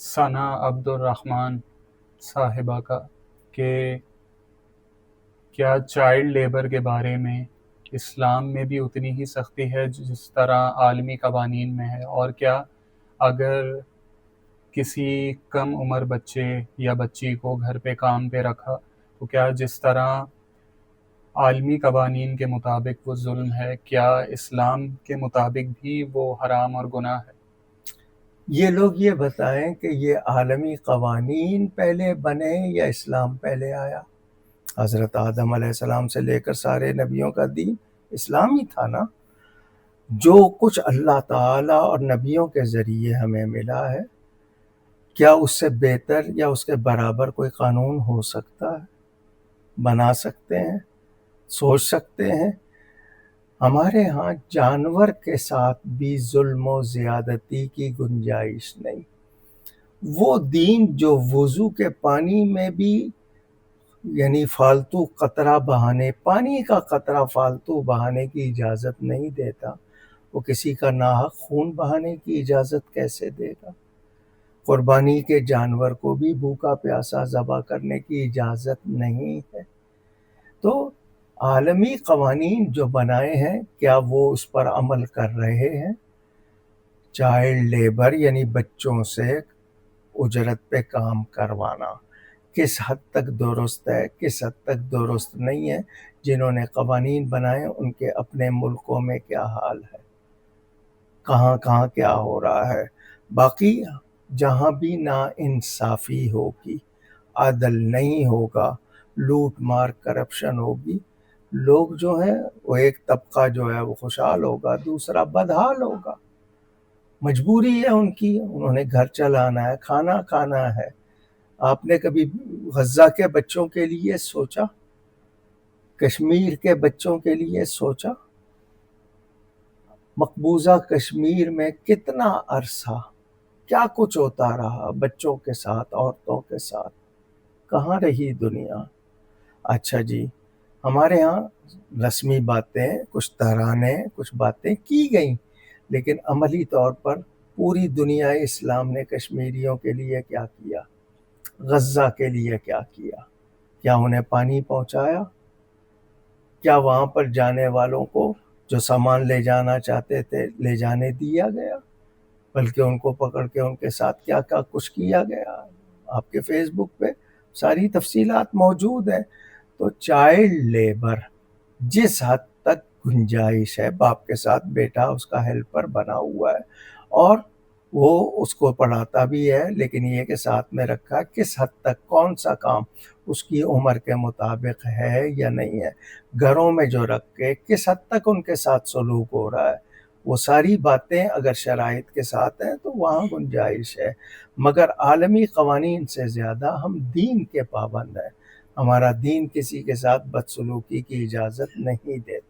ثنا عبد الرحمن صاحبہ کا کہ کیا چائلڈ لیبر کے بارے میں اسلام میں بھی اتنی ہی سختی ہے جس طرح عالمی قوانین میں ہے، اور کیا اگر کسی کم عمر بچے یا بچی کو گھر پہ کام پہ رکھا تو کیا جس طرح عالمی قوانین کے مطابق وہ ظلم ہے، کیا اسلام کے مطابق بھی وہ حرام اور گناہ ہے؟ یہ لوگ یہ بتائیں کہ یہ عالمی قوانین پہلے بنے یا اسلام پہلے آیا؟ حضرت آدم علیہ السلام سے لے کر سارے نبیوں کا دین اسلام ہی تھا نا۔ جو کچھ اللہ تعالیٰ اور نبیوں کے ذریعے ہمیں ملا ہے، کیا اس سے بہتر یا اس کے برابر کوئی قانون ہو سکتا ہے؟ بنا سکتے ہیں، سوچ سکتے ہیں؟ ہمارے ہاں جانور کے ساتھ بھی ظلم و زیادتی کی گنجائش نہیں۔ وہ دین جو وضو کے پانی میں بھی یعنی فالتو قطرہ بہانے، پانی کا قطرہ فالتو بہانے کی اجازت نہیں دیتا، وہ کسی کا ناحق خون بہانے کی اجازت کیسے دے گا؟ قربانی کے جانور کو بھی بھوکا پیاسا ذبح کرنے کی اجازت نہیں ہے۔ تو عالمی قوانین جو بنائے ہیں، کیا وہ اس پر عمل کر رہے ہیں؟ چائلڈ لیبر یعنی بچوں سے اجرت پہ کام کروانا کس حد تک درست ہے، کس حد تک درست نہیں ہے؟ جنہوں نے قوانین بنائے ان کے اپنے ملکوں میں کیا حال ہے، کہاں کہاں کیا ہو رہا ہے؟ باقی جہاں بھی نا انصافی ہوگی، عدل نہیں ہوگا، لوٹ مار کرپشن ہوگی، لوگ جو ہیں وہ ایک طبقہ جو ہے وہ خوشحال ہوگا، دوسرا بدحال ہوگا۔ مجبوری ہے ان کی، انہوں نے گھر چلانا ہے، کھانا کھانا ہے۔ آپ نے کبھی غزہ کے بچوں کے لیے سوچا؟ کشمیر کے بچوں کے لیے سوچا؟ مقبوضہ کشمیر میں کتنا عرصہ کیا کچھ ہوتا رہا بچوں کے ساتھ، عورتوں کے ساتھ؟ کہاں رہی دنیا؟ اچھا جی، ہمارے ہاں رسمی باتیں، کچھ ترانے، کچھ باتیں کی گئیں، لیکن عملی طور پر پوری دنیا اسلام نے کشمیریوں کے لیے کیا کیا؟ غزہ کے لیے کیا کیا؟ کیا انہیں پانی پہنچایا؟ کیا وہاں پر جانے والوں کو جو سامان لے جانا چاہتے تھے لے جانے دیا گیا؟ بلکہ ان کو پکڑ کے ان کے ساتھ کیا کیا کچھ کیا گیا؟ آپ کے فیس بک پہ ساری تفصیلات موجود ہیں۔ تو چائلڈ لیبر جس حد تک گنجائش ہے، باپ کے ساتھ بیٹا اس کا ہیلپر بنا ہوا ہے، اور وہ اس کو پڑھاتا بھی ہے، لیکن یہ کہ ساتھ میں رکھا کس حد تک کون سا کام اس کی عمر کے مطابق ہے یا نہیں ہے، گھروں میں جو رکھ کے کس حد تک ان کے ساتھ سلوک ہو رہا ہے، وہ ساری باتیں اگر شرائط کے ساتھ ہیں تو وہاں گنجائش ہے۔ مگر عالمی قوانین سے زیادہ ہم دین کے پابند ہیں۔ ہمارا دین کسی کے ساتھ بدسلوکی کی اجازت نہیں دیتا۔